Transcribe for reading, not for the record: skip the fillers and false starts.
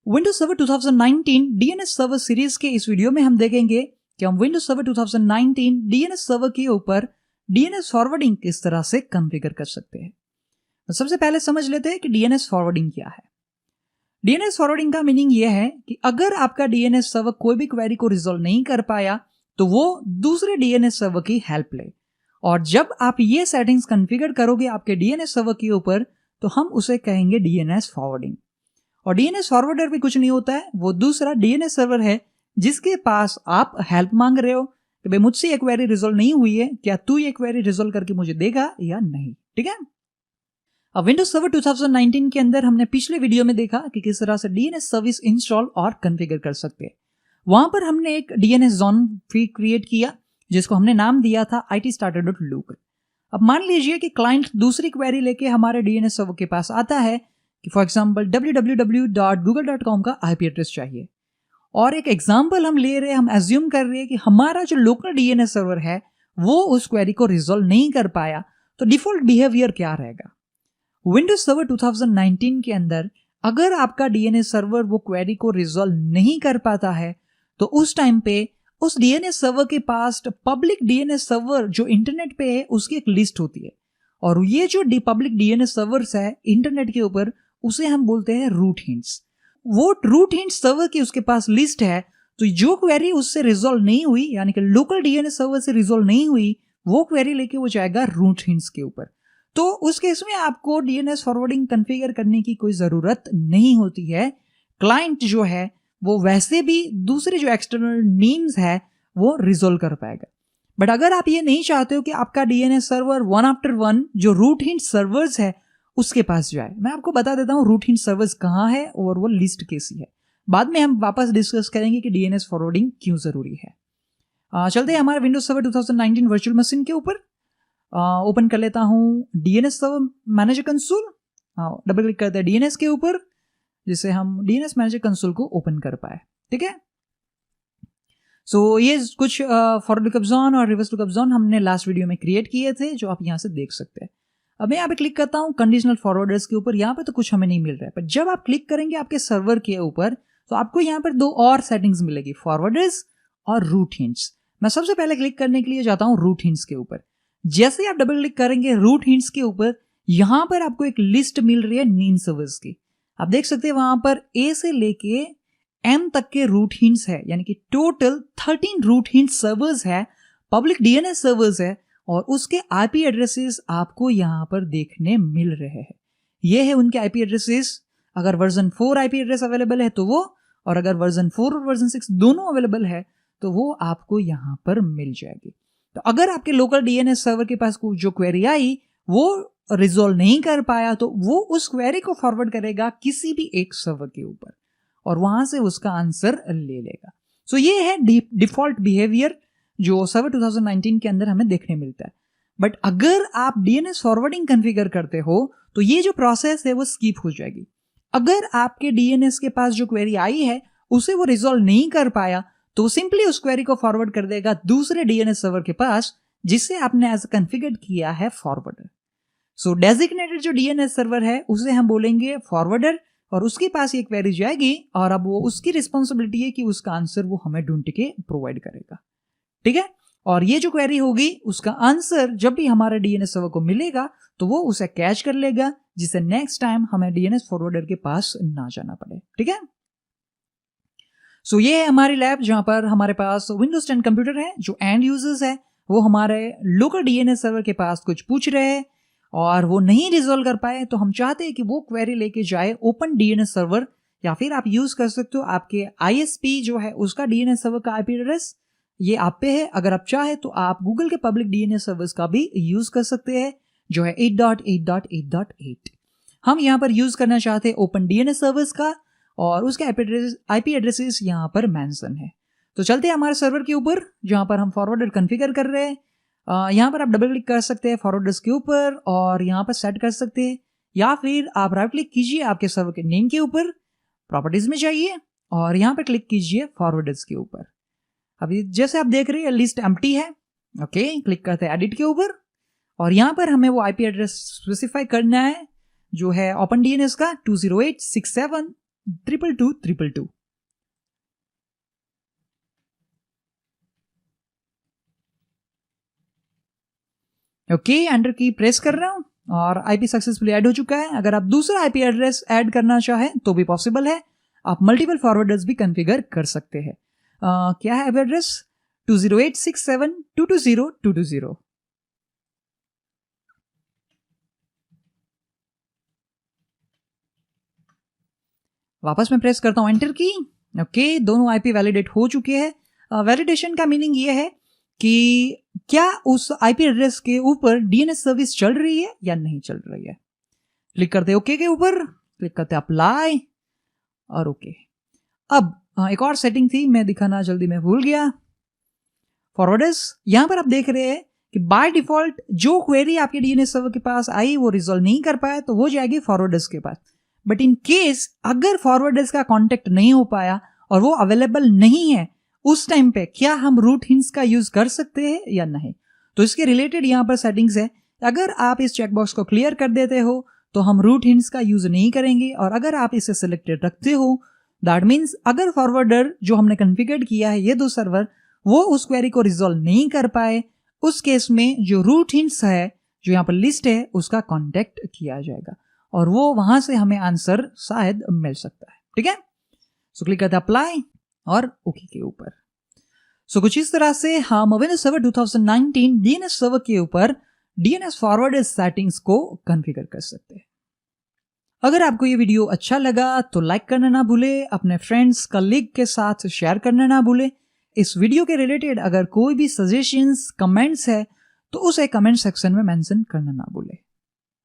Windows server 2019 DNS server series के इस video में हम देखेंगे कि हम विंडोज सर्वर 2019 डीएनएस सर्वर के ऊपर डीएनएस फॉरवर्डिंग किस तरह से कॉन्फ़िगर कर सकते हैं। तो सबसे पहले समझ लेते हैं कि डीएनएस फॉरवर्डिंग क्या है। डीएनएस फॉरवर्डिंग का मीनिंग यह है कि अगर आपका डीएनएस सर्वर कोई भी क्वेरी को रिजॉल्व नहीं कर पाया तो वो दूसरे डीएनएस सर्वर की हेल्प ले, और जब आप ये सेटिंग्स कॉन्फ़िगर करोगे आपके डीएनएस सर्वर के ऊपर तो हम उसे कहेंगे डीएनएस फॉरवर्डिंग। और डीएनएस फॉरवर्डर भी कुछ नहीं होता है, वो दूसरा डीएनएस सर्वर है जिसके पास आप हेल्प मांग रहे हो कि भाई मुझसे ये क्वेरी रिजॉल्व नहीं हुई है, क्या तू ये क्वेरी रिजॉल्व करके मुझे देगा या नहीं। ठीक है। अब विंडोज सर्वर 2019 के अंदर हमने पिछले वीडियो में देखा कि किस तरह से डीएनएस सर्विस इंस्टॉल और कॉन्फ़िगर कर सकते हैं। वहां पर हमने एक डीएनएस जोन फीड क्रिएट किया जिसको हमने नाम दिया था itstarter.local। अब मान लीजिए कि क्लाइंट दूसरी क्वेरी लेके हमारे डीएनएस सर्वर के पास आता है कि फॉर एग्जांपल www.google.com का आईपी एड्रेस चाहिए, और एक एग्जांपल हम ले रहे हैं, हम एज्यूम कर रहे हैं कि हमारा जो लोकल डीएनएस सर्वर है वो उस क्वेरी को रिजॉल्व नहीं कर पाया, तो डिफॉल्ट बिहेवियर क्या रहेगा। विंडोज सर्वर 2019 के अंदर अगर आपका डीएनएस सर्वर वो क्वेरी को रिजॉल्व नहीं कर पाता है तो उस टाइम पे उस डीएनएस सर्वर के पास पब्लिक डीएनएस सर्वर जो इंटरनेट पे है उसकी एक लिस्ट होती है, और ये जो पब्लिक डीएनएस सर्वर्स है इंटरनेट के ऊपर उसे हम बोलते हैं रूट हिंट्स। वो रूट हिंट्स सर्वर की उसके पास लिस्ट है, तो जो क्वेरी उससे रिजॉल्व नहीं हुई यानी कि लोकल डीएनएस सर्वर से रिजॉल्व नहीं हुई वो क्वेरी लेके वो जाएगा रूट हिंट्स के ऊपर। तो उस केस में आपको डीएनएस फॉरवर्डिंग कॉन्फ़िगर करने की कोई जरूरत नहीं होती है। क्लाइंट जो है वो वैसे भी दूसरे जो एक्सटर्नल नेम्स है वो रिजॉल्व कर पाएगा। बट अगर आप ये नहीं चाहते हो कि आपका DNS server one after one जो रूट हिंट सर्वर्स है उसके पास जाए, मैं आपको बता देता हूँ रूट हिंट सर्वर्स कहाँ है और वो लिस्ट कैसी है। बाद में हम वापस डिस्कस करेंगे कि डीएनएस फॉरवर्डिंग क्यों जरूरी है। चलते हैं हमारे विंडोज सर्वर 2019 वर्चुअल मशीन के ऊपर। ओपन कर लेता हूँ DNS server manager console, double click करते हैं डीएनएस के ऊपर जिससे हम डीएनएस मैनेजर कंसोल को ओपन कर पाए। ठीक है। सो ये कुछ फॉरवर्ड लुकअप जोन और रिवर्स लुकअप जोन हमने लास्ट वीडियो में क्रिएट किए थे जो आप यहाँ से देख सकते हैं। अब मैं यहाँ पे क्लिक करता हूँ कंडीशनल फॉरवर्डर्स के ऊपर। यहाँ पे तो कुछ हमें नहीं मिल रहा है, पर जब आप क्लिक करेंगे आपके सर्वर के ऊपर तो आपको यहाँ पर दो और सेटिंग्स मिलेगी, फॉरवर्डर्स और रूट हिंट्स। मैं सबसे पहले क्लिक करने के लिए जाता हूँ रूट हिंट्स के ऊपर। जैसे ही आप डबल क्लिक करेंगे रूट हिंट्स के ऊपर यहाँ पर आपको एक लिस्ट मिल रही है नेम सर्वर्स की। आप देख सकते हैं वहां पर ए से लेके एम तक के रूट हिंट्स है, यानी कि टोटल 13 रूट हिंट सर्वर्स है, पब्लिक डीएनएस सर्वर्स है, और उसके आईपी एड्रेसेस आपको यहां पर देखने मिल रहे हैं। ये है उनके आईपी एड्रेसेस। अगर वर्जन 4 आईपी एड्रेस अवेलेबल है तो वो, और अगर वर्जन 4 और वर्जन 6 दोनों अवेलेबल है तो वो आपको यहां पर मिल जाएगी। तो अगर आपके लोकल डीएनएस सर्वर के पास जो क्वेरी आई वो रिजॉल्व नहीं कर पाया तो वो उस क्वेरी को फॉरवर्ड करेगा किसी भी एक सर्वर के ऊपर और वहां से उसका आंसर ले लेगा। सो ये है डिफॉल्ट बिहेवियर जो सर्वर 2019 के अंदर हमें देखने मिलता है। बट अगर आप डीएनएस फॉरवर्डिंग कॉन्फ़िगर करते हो तो ये जो प्रोसेस है वो स्किप हो जाएगी। अगर आपके डीएनएस के पास जो क्वेरी आई है उसे वो रिजॉल्व नहीं कर पाया तो सिंपली उस क्वेरी को फॉरवर्ड कर देगा दूसरे डीएनएस सर्वर के पास जिसे आपने एज कॉन्फ़िगर किया है फॉरवर्डर। सो डेजिग्नेटेड जो डीएनएस सर्वर है उसे हम बोलेंगे फॉरवर्डर, और उसके पास ये क्वेरी जाएगी और अब वो उसकी रिस्पॉन्सिबिलिटी है कि उसका आंसर वो हमें ढूंढ के प्रोवाइड करेगा। ठीक है। और ये जो क्वेरी होगी उसका आंसर जब भी हमारे डीएनएस सर्वर को मिलेगा तो वो उसे कैच कर लेगा जिससे नेक्स्ट टाइम हमें डीएनएस फॉरवर्डर के पास ना जाना पड़े। ठीक है। सो ये है हमारी लैब जहां पर हमारे पास विंडोज 10 कंप्यूटर है जो एंड यूजर्स है वो हमारे लोकल डीएनएस सर्वर के पास कुछ पूछ रहे हैं और वो नहीं रिजॉल्व कर पाए, तो हम चाहते हैं कि वो क्वेरी लेके जाए ओपन डीएनएस सर्वर, या फिर आप यूज कर सकते हो आपके आईएसपी जो है उसका डीएनएस सर्वर का आईपी एड्रेस ये आप पे है। अगर आप चाहे तो आप गूगल के पब्लिक डीएनएस सर्वर्स का भी यूज कर सकते हैं जो है 8.8.8.8। हम यहाँ पर यूज करना चाहते हैं ओपन डीएनएस सर्वर्स का और उसके आईपी एड्रेसेस यहाँ पर मेंशन है। तो चलते हैं हमारे सर्वर के ऊपर जहाँ पर हम फॉरवर्डर कॉन्फ़िगर कर रहे हैं। यहाँ पर आप डबल क्लिक कर सकते हैं फॉरवर्डर्स के ऊपर और यहाँ पर सेट कर सकते हैं, या फिर आप राइट क्लिक कीजिए आपके सर्वर के नेम के ऊपर, प्रॉपर्टीज में जाइए और यहाँ पर क्लिक कीजिए फॉरवर्डर्स के ऊपर। अभी जैसे आप देख रहे हैं लिस्ट एम्प्टी है। ओके, क्लिक करते हैं एडिट के ऊपर और यहाँ पर हमें वो आईपी एड्रेस स्पेसिफाई करना है जो है ओपन डीएनएस का 208.67 22222। ओके, एंटर की प्रेस कर रहा हूं और आईपी सक्सेसफुली ऐड हो चुका है। अगर आप दूसरा आईपी एड्रेस ऐड करना चाहें तो भी पॉसिबल है। आप मल्टीपल फॉरवर्डर्स भी कॉन्फ़िगर कर सकते हैं। क्या है वेब एड्रेस? 20867220220। वापस मैं प्रेस करता हूं एंटर की। ओके, दोनों आईपी वैलिडेट हो चुके हैं। वैलिडेशन का मीनिंग ये है कि क्या उस आईपी एड्रेस के ऊपर डीएनएस सर्विस चल रही है या नहीं चल रही है। क्लिक करते ओके के ऊपर, क्लिक करते अप्लाई और ओके। अब एक और सेटिंग थी, मैं दिखाना जल्दी में भूल गया। फॉरवर्डर्स, यहां पर आप देख रहे हैं कि बाय डिफॉल्ट जो क्वेरी आपके डीएनएस सर्वर के पास आई वो रिजॉल्व नहीं कर पाया तो वो जाएगी फॉरवर्डर्स के पास। बट इन केस अगर फॉरवर्डर्स का कांटेक्ट नहीं हो पाया और वो अवेलेबल नहीं है, उस टाइम पे क्या हम रूट हिंट्स का यूज कर सकते हैं या नहीं। तो इसके रिलेटेड यहां पर सेटिंग्स है। अगर आप इस चेकबॉक्स को क्लियर कर देते हो तो हम रूट हिंट्स का यूज नहीं करेंगे, और अगर आप इसे सिलेक्टेड रखते हो दैट मीन्स अगर फॉरवर्डर जो हमने कॉन्फ़िगर किया है ये दो सर्वर वो उस क्वेरी को रिजॉल्व नहीं कर पाए, उस केस में जो रूट हिंट्स है जो यहाँ पर लिस्ट है उसका कांटेक्ट किया जाएगा और वो वहां से हमें आंसर शायद मिल सकता है। ठीक है, सो क्लिक करते अप्लाई और ओके के ऊपर। सो कुछ इस तरह से हम विंडोज सर्वर 2019 डीएनएस सर्वर के ऊपर डीएनएस फॉरवर्डर सेटिंग्स को कॉन्फ़िगर कर सकते हैं। अगर आपको ये वीडियो अच्छा लगा तो लाइक करना ना भूले, अपने फ्रेंड्स कलीग के साथ शेयर करना ना भूले। इस वीडियो के रिलेटेड अगर कोई भी सजेशंस कमेंट्स है तो उसे कमेंट सेक्शन में मेंशन करना ना भूले।